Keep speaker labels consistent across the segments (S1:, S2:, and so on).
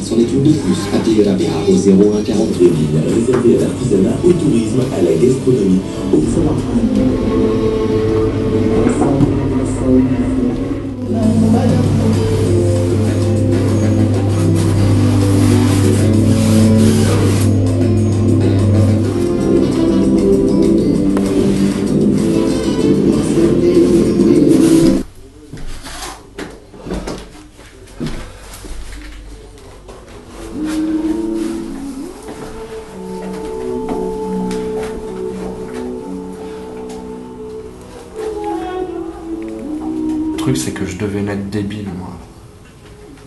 S1: c'en est une de plus. Appelez la BA au 01 42 000. Réservé à l'artisanat, au tourisme, à la gastronomie, au savoir-faire.
S2: Le truc, c'est que je devais naître débile, moi.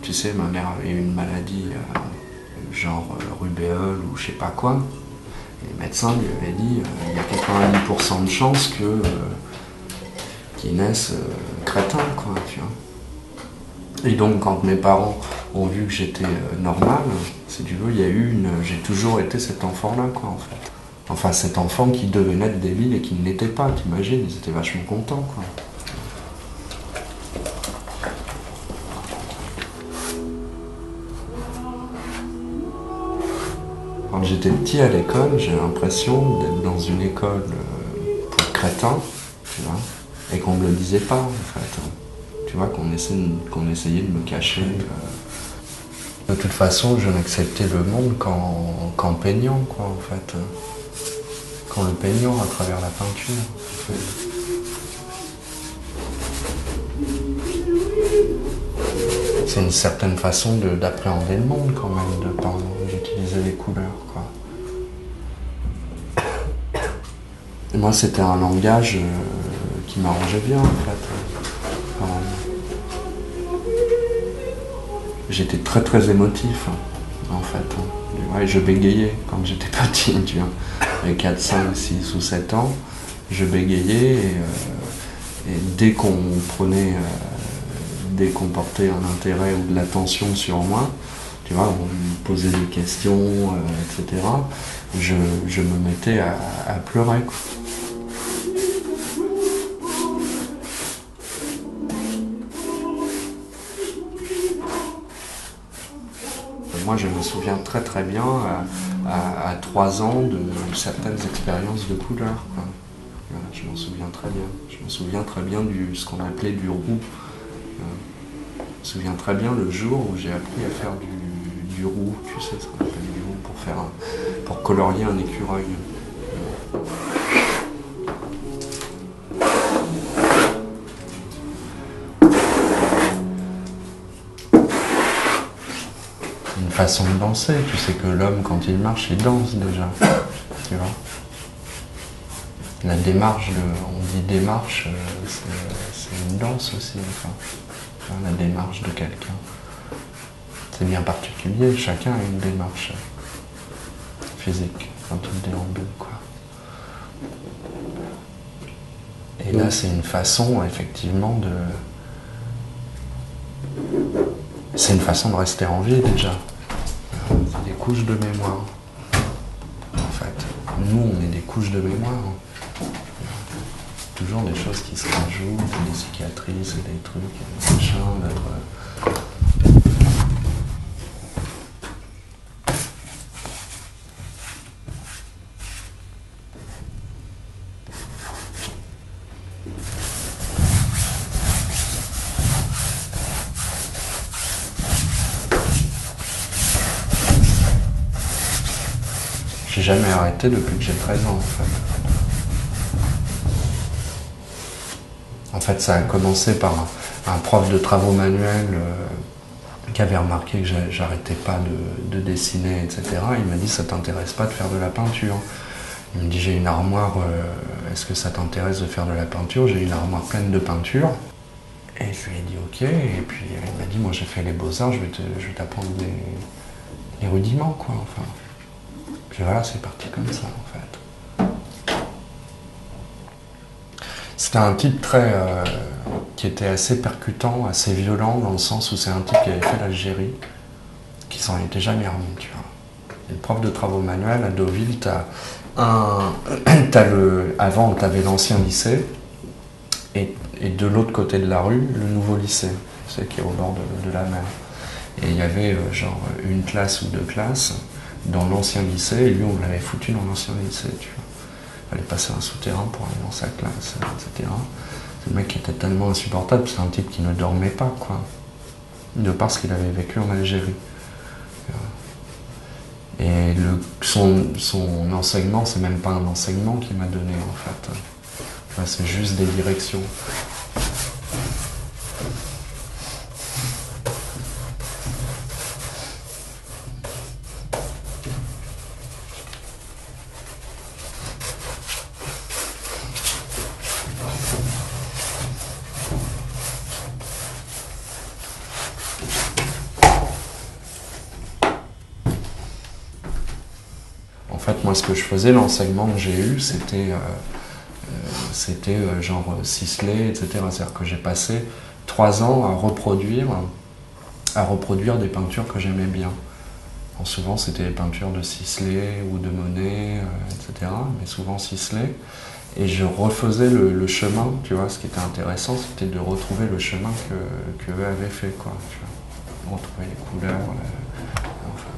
S2: Tu sais, ma mère avait une maladie genre rubéole ou je sais pas quoi. Et les médecins lui avaient dit il y a 90% de chances qu'ils naissent crétins, quoi, tu vois. Et donc, quand mes parents ont vu que j'étais normal, si tu veux, il y a eu j'ai toujours été cet enfant-là, quoi, en fait. Enfin, cet enfant qui devait naître débile et qui ne l'était pas, t'imagines, ils étaient vachement contents, quoi. Quand j'étais petit à l'école, j'ai l'impression d'être dans une école pour crétins, tu vois, et qu'on ne me le disait pas, en fait. Tu vois, qu'on essayait de me cacher. De toute façon, je n'acceptais le monde qu'en peignant, quoi, en fait. Qu'en le peignant à travers la peinture, en fait. C'est une certaine façon d'appréhender le monde, quand même, de peindre. J'utilisais les couleurs, quoi. Et moi, c'était un langage qui m'arrangeait bien, en fait. J'étais très très émotif, en fait. Ouais, je bégayais quand j'étais petit, tu vois. Avec 4, 5, 6 ou 7 ans, je bégayais et dès qu'on portait un intérêt ou de l'attention sur moi, tu vois, on me posait des questions, etc., je me mettais à pleurer, quoi. Moi, je me souviens très très bien, à 3 ans, de certaines expériences de couleurs, quoi. Voilà, je m'en souviens très bien. Je me souviens très bien de ce qu'on appelait du roux. Je me souviens très bien le jour où j'ai appris à faire du roux, tu sais ce qu'on appelle du roux, pour colorier un écureuil. Une façon de danser, tu sais que l'homme quand il marche, il danse déjà, tu vois. La démarche, on dit démarche, c'est une danse aussi, enfin, la démarche de quelqu'un. C'est bien particulier, chacun a une démarche physique quand il déambule, quoi. Et là, c'est une façon, effectivement, c'est une façon de rester en vie, déjà. C'est des couches de mémoire. En fait, nous, on est des couches de mémoire. Toujours des choses qui se rajoutent, des cicatrices, et des trucs, des machins, J'ai jamais arrêté depuis que j'ai 13 ans, en fait. En fait, ça a commencé par un prof de travaux manuels qui avait remarqué que j'arrêtais pas de dessiner, etc. Il m'a dit, ça t'intéresse pas de faire de la peinture? Il me dit, j'ai une armoire, est-ce que ça t'intéresse de faire de la peinture? J'ai une armoire pleine de peinture. Et je lui ai dit, ok. Et puis il m'a dit, moi j'ai fait les beaux-arts, je vais t'apprendre les rudiments, quoi, enfin. Puis voilà, c'est parti comme ça, en fait. C'était un type qui était assez percutant, assez violent, dans le sens où c'est un type qui avait fait l'Algérie, qui s'en était jamais remis, tu vois. Et le prof de travaux manuels à Deauville, avant, t'avais l'ancien lycée, et de l'autre côté de la rue, le nouveau lycée, c'est qui est au bord de la mer. Et il y avait genre une classe ou deux classes dans l'ancien lycée, et lui on l'avait foutu dans l'ancien lycée, tu vois. Il fallait passer un souterrain pour aller dans sa classe, etc. C'est le mec qui était tellement insupportable, c'est un type qui ne dormait pas, quoi. De par ce qu'il avait vécu en Algérie. Et son enseignement, c'est même pas un enseignement qu'il m'a donné, en fait. Enfin, c'est juste des directions. En fait, moi, ce que je faisais, l'enseignement que j'ai eu, c'était genre ciselé, etc. C'est-à-dire que j'ai passé 3 ans à reproduire des peintures que j'aimais bien. Bon, souvent, c'était des peintures de Sisley ou de Monet, etc. Mais souvent Sisley. Et je refaisais le chemin, tu vois. Ce qui était intéressant, c'était de retrouver le chemin que eux avaient fait, quoi. Tu vois. Retrouver les couleurs, enfin.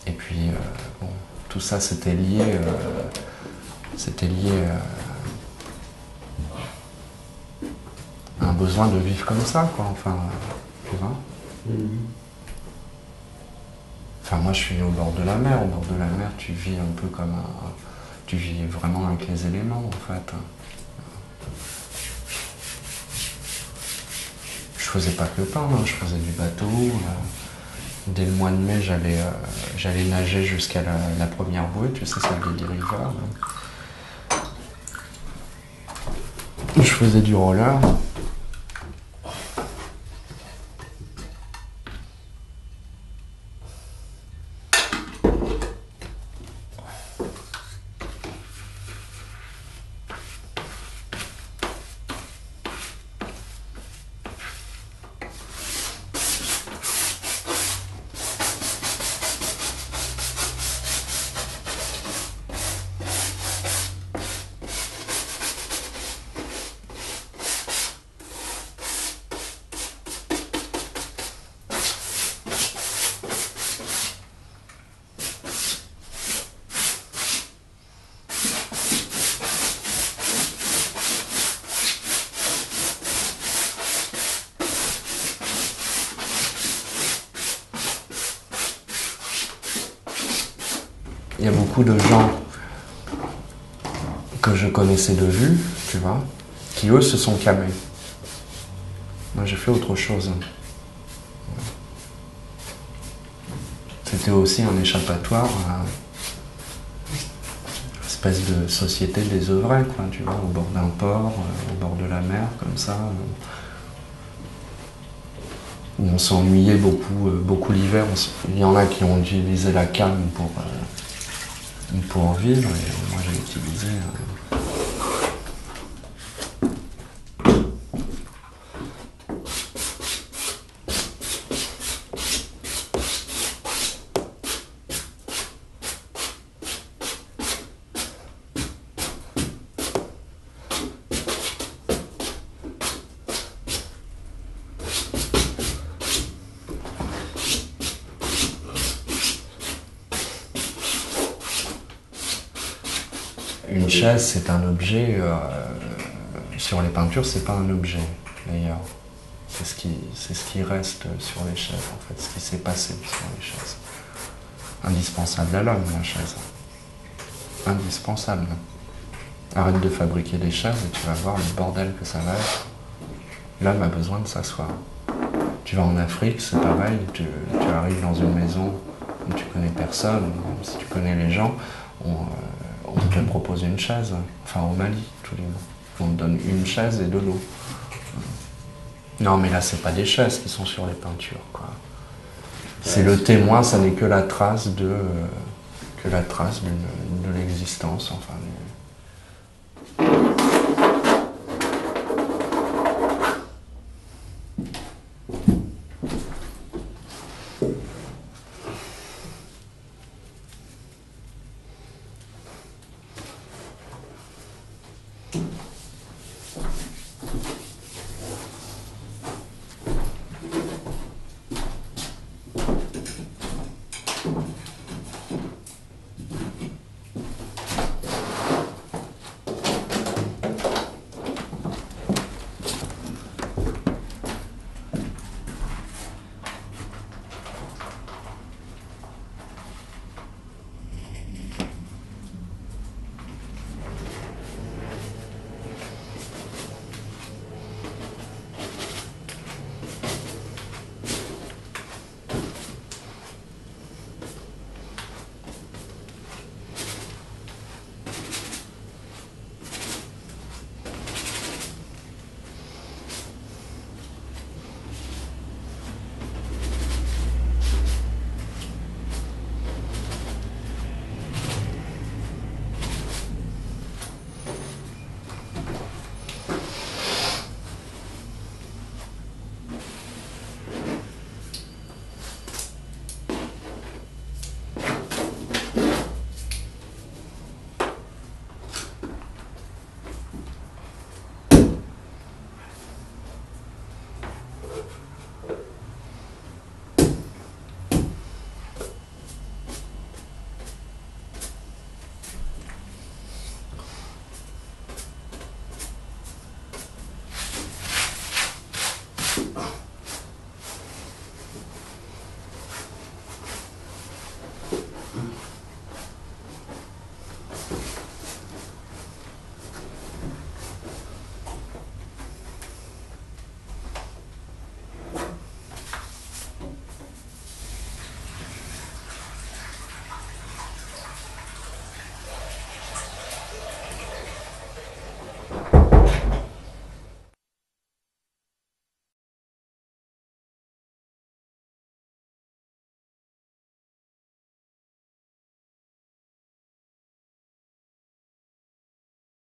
S2: Et puis, bon, tout ça, c'était lié à un besoin de vivre comme ça, quoi. Enfin, tu vois. Enfin, moi, je suis au bord de la mer. Au bord de la mer, tu vis un peu comme tu vis vraiment avec les éléments, en fait. Je faisais pas que peindre, je faisais du bateau. Dès le mois de mai, j'allais nager jusqu'à la première bouée, tu sais, celle des dériveurs. Je faisais du roller. Il y a beaucoup de gens que je connaissais de vue, tu vois, qui eux se sont calmés. Moi j'ai fait autre chose. C'était aussi un échappatoire à une espèce de société désœuvrée, quoi, tu vois, au bord d'un port, au bord de la mer, comme ça. Où on s'ennuyait beaucoup l'hiver. Il y en a qui ont utilisé la canne pour vivre, et moi j'ai utilisé une chaise, c'est un objet. Sur les peintures, c'est pas un objet, d'ailleurs. C'est ce qui reste sur les chaises, en fait, ce qui s'est passé sur les chaises. Indispensable à l'homme, la chaise. Indispensable. Arrête de fabriquer des chaises et tu vas voir le bordel que ça va être. L'homme a besoin de s'asseoir. Tu vas en Afrique, c'est pareil, tu arrives dans une maison où tu connais personne, même si tu connais les gens, on te propose une chaise. Enfin, au Mali, tous les mois. On te donne une chaise et de l'eau. Non, mais là, c'est pas des chaises qui sont sur les peintures, quoi. C'est le témoin, ça n'est que la trace de l'existence, enfin.